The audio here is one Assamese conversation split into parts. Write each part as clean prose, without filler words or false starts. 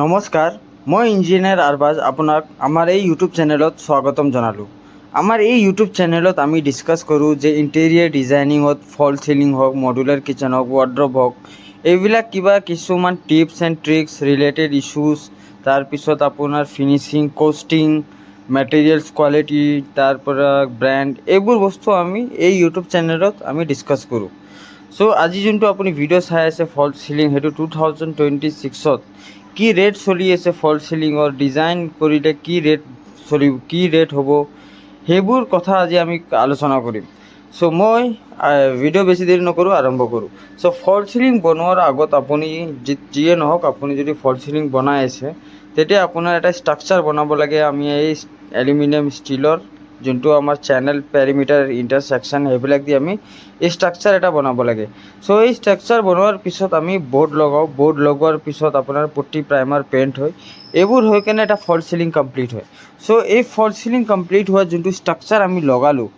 নমস্কাৰ, মই ইঞ্জিনিয়াৰ আৰবাজ আপোনাক আমাৰ এই ইউটিউব চেনেলত স্বাগতম জনালোঁ। আমাৰ এই ইউটিউব চেনেলত আমি ডিছকাছ কৰোঁ যে ইণ্টেৰিয়াৰ ডিজাইনিঙত ফল চিলিং হওক, মডুলাৰ কিচেন হওক, ৱাৰ্ড্ৰব হওক, এইবিলাক কিবা কিছুমান tips and tricks related issues, তাৰপিছত আপোনাৰ ফিনিচিং, কষ্টিং, মেটেৰিয়েলছ কোৱালিটি, তাৰপৰা ব্ৰেণ্ড, এইবোৰ বস্তু আমি এই ইউটিউব চেনেলত আমি ডিছকাছ কৰোঁ। চ' আজি যোনটো আপুনি ভিডিঅ' চাই আছে ফল চিলিং, সেইটো 2026ত কি ৰেট চলি আছে ফল চিলিঙৰ, ডিজাইন কৰিলে কি ৰেট হ'ব, সেইবোৰ কথা আজি আমি আলোচনা কৰিম। চ' মই ভিডিঅ' বেছি দেৰি নকৰোঁ, আৰম্ভ কৰোঁ। চ' ফল চিলিং বনোৱাৰ আগত আপুনি যিয়ে নহওক, আপুনি যদি ফল চিলিং বনাই আছে তেতিয়া আপোনাৰ এটা ষ্ট্ৰাকচাৰ বনাব লাগে। আমি এই এলুমিনিয়াম ষ্টিলৰ যোনটো আমাৰ চেনেল পেৰিমিটাৰ ইণ্টাৰছেকশ্যন, সেইবিলাক দি আমি এই ষ্ট্ৰাকচাৰ এটা বনাব লাগে। চ' এই ষ্ট্ৰাকচাৰ বনোৱাৰ পিছত আমি বোৰ্ড লগাওঁ। বোৰ্ড লগোৱাৰ পিছত আপোনাৰ পুট্টি, প্ৰাইমাৰ, পেইণ্ট হয়। এইবোৰ হৈ কেনে এটা ফল চিলিং কমপ্লিট হয়। চ' এই ফল চিলিং কমপ্লিট হোৱা যোনটো ষ্ট্ৰাকচাৰ আমি লগালোঁ,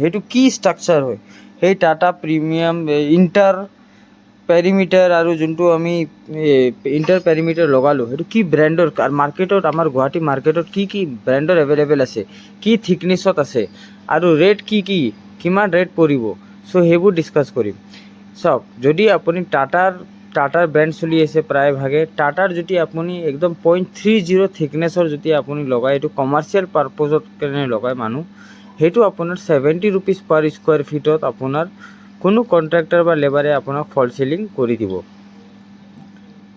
সেইটো কি ষ্ট্ৰাকচাৰ হয়? সেই টাটা প্ৰিমিয়াম ইণ্টাৰ পেৰিমিটাৰ আৰু যোনটো আমি ইণ্টাৰ পেৰিমিটাৰ লগালোঁ, সেইটো কি ব্ৰেণ্ডৰ, মাৰ্কেটত, আমাৰ গুৱাহাটী মাৰ্কেটত কি ব্ৰেণ্ডৰ এভেইলেবল আছে, কি থিকনেছত আছে, আৰু ৰেট কিমান ৰেট পৰিব। চ' সেইবোৰ ডিছকাছ কৰিম। চাওক, যদি আপুনি টাটাৰ ব্ৰেণ্ড চলি আছে প্ৰায়ভাগে, টাটাৰ যদি আপুনি একদম 0.30 থিকনেছৰ যদি আপুনি লগায়, এইটো কমাৰ্চিয়েল পাৰপজত কাৰণে লগায় মানুহ, সেইটো আপোনাৰ 70 ৰুপিজ পাৰ স্কুৱাৰ ফিটত আপোনাৰ কোনো কণ্ট্ৰেক্টৰ বা লেবাৰে আপোনাক ফল চিলিং কৰি দিব।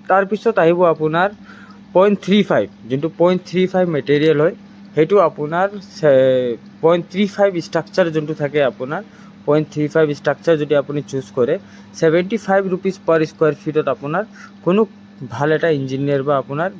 তাৰপিছত আহিব আপোনাৰ 0.35, যোনটো 0.35 মেটেৰিয়েল হয়, সেইটো আপোনাৰ 0.35 ষ্ট্ৰাকচাৰ যোনটো থাকে, আপোনাৰ 0.35 ষ্ট্ৰাকচাৰ যদি আপুনি চুজ কৰে, 75 ৰুপিজ পাৰ স্কুৱাৰ ফিটত আপোনাৰ কোনো ভাল এটা ইঞ্জিনিয়াৰ বা আপোনাৰ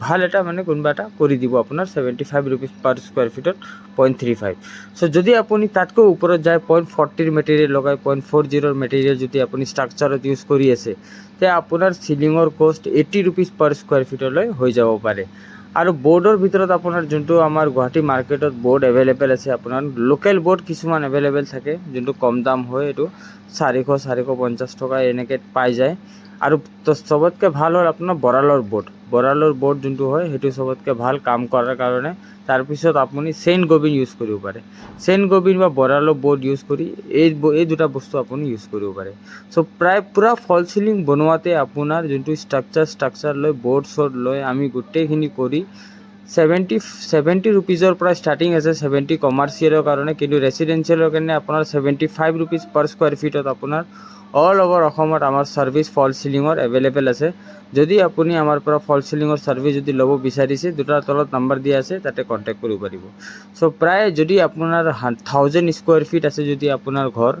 ভাল এটা কোনোবা এটা কৰি দিব আপোনাৰ 75 ৰুপিজ পাৰ স্কুৱাৰ ফিটত 0.35। চ' যদি আপুনি তাতকৈ ওপৰত যায়, 0.40 মেটেৰিয়েল লগায়, 0.40 মেটেৰিয়েল যদি আপুনি ষ্ট্ৰাকচাৰত ইউজ কৰি আছে, তে আপোনাৰ চিলিঙৰ কষ্ট 80 ৰুপিজ পাৰ স্কুৱাৰ ফিটলৈ হৈ যাব পাৰে। আৰু বোৰ্ডৰ ভিতৰত আপোনাৰ যোনটো আমাৰ গুৱাহাটী মাৰ্কেটত বোৰ্ড এভেইলেবল আছে, আপোনাৰ লোকেল বোৰ্ড কিছুমান এভেইলেবল থাকে, যোনটো কম দাম হয়, এইটো 450 টকা এনেকৈ পাই যায়। আৰু চবতকৈ ভাল হ'ল আপোনাৰ বৰালৰ বোৰ্ড যোনটো হয়, সেইটো চবতকৈ ভাল কাম কৰাৰ কাৰণে। তাৰপিছত আপুনি চেইন গবিন ইউজ কৰিব পাৰে, চেইন গবিন বা বৰালৰ বোৰ্ড ইউজ কৰি এই দুটা বস্তু আপুনি ইউজ কৰিব পাৰে। চ' পূৰা ফল চিলিং বনোৱাতে আপোনাৰ যোনটো ষ্ট্ৰাকচাৰ লৈ, বোৰ্ড চৰ্ড লৈ আমি গোটেইখিনি কৰি 70 ৰুপিজৰ পৰা ষ্টাৰ্টিং আছে, 70 কমাৰ্চিয়েলৰ কাৰণে, কিন্তু ৰেচিডেঞ্চিয়েলৰ কাৰণে আপোনাৰ 75 ৰুপিজ পাৰ স্কুৱাৰ ফিটত আপোনাৰ অল অভাৰ অসমত আমাৰ ছাৰ্ভিচ ফল চিলিঙৰ এভেইলেবল আছে। যদি আপুনি আমাৰ পৰা ফল চিলিঙৰ ছাৰ্ভিচ যদি ল'ব বিচাৰিছে, দুটাৰ তলত নাম্বাৰ দিয়া আছে, তাতে কণ্টেক্ট কৰিব পাৰিব। চ' প্ৰায় যদি আপোনাৰ 1000 স্কুৱাৰ ফিট আছে, যদি আপোনাৰ ঘৰ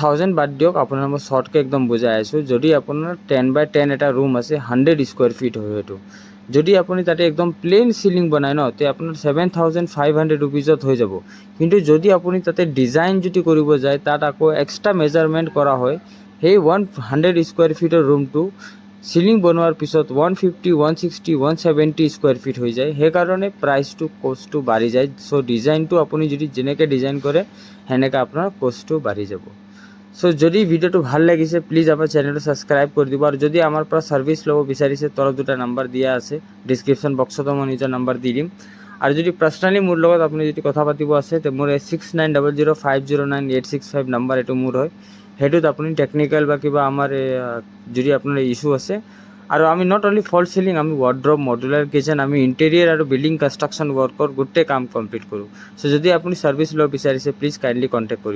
1000 বাদ দিয়ক, আপোনাৰ মই শ্বৰ্টকৈ একদম বুজাই আছোঁ। যদি আপোনাৰ 10x10 এটা ৰুম আছে, 100 স্কুৱাৰ ফিট হয় সেইটো, যদি আপুনি তাতে একদম প্লেইন চিলিং বনায় ন, তে আপোনাৰ 7500 ৰুপিজত হৈ যাব। কিন্তু যদি আপুনি তাতে ডিজাইন যদি কৰিব যায়, তাত আকৌ এক্সট্ৰা মেজাৰমেণ্ট কৰা হয়, সেই 100 স্কুৱাৰ ফিটৰ ৰুমটো চিলিং বনোৱাৰ পিছত 150, 160, 170 স্কুৱাৰ ফিট হৈ যায়। সেইকাৰণে কষ্টটো বাঢ়ি যায়। চ' ডিজাইনটো আপুনি যদি যেনেকৈ ডিজাইন কৰে, সেনেকৈ আপোনাৰ কষ্টটো বাঢ়ি যাব। চ' যদি ভিডিঅ'টো ভাল লাগিছে, প্লিজ আমাৰ চেনেলটো ছাবস্ক্ৰাইব কৰি দিব। আৰু যদি আমাৰ পৰা ছাৰ্ভিচ ল'ব বিচাৰিছে, তলত দুটা নাম্বাৰ দিয়া আছে, ডিছক্ৰিপশ্যন বক্সতো মই নিজৰ নাম্বাৰ দি দিম। আৰু যদি পাৰ্চনেলি মোৰ লগত আপুনি যদি কথা পাতিব আছে, তে মোৰ 6900509865 নাম্বাৰ, এইটো মোৰ হয়। সেইটোত আপুনি টেকনিকেল বা কিবা আমাৰ যদি আপোনাৰ ইছ্যু আছে, আৰু আমি নট অনলি ফল চিলিং, আমি ৱাৰ্ড্ৰব, মডুলাৰ কিচেন, আমি ইণ্টেৰিয়াৰ আৰু বিল্ডিং কনষ্ট্ৰাকশ্যন ৱৰ্কৰ গোটেই কাম কমপ্লিট কৰোঁ। চ' যদি আপুনি ছাৰ্ভিচ ল'ব বিচাৰিছে, প্লিজ কাইণ্ডলি কণ্টেক্ট কৰিব।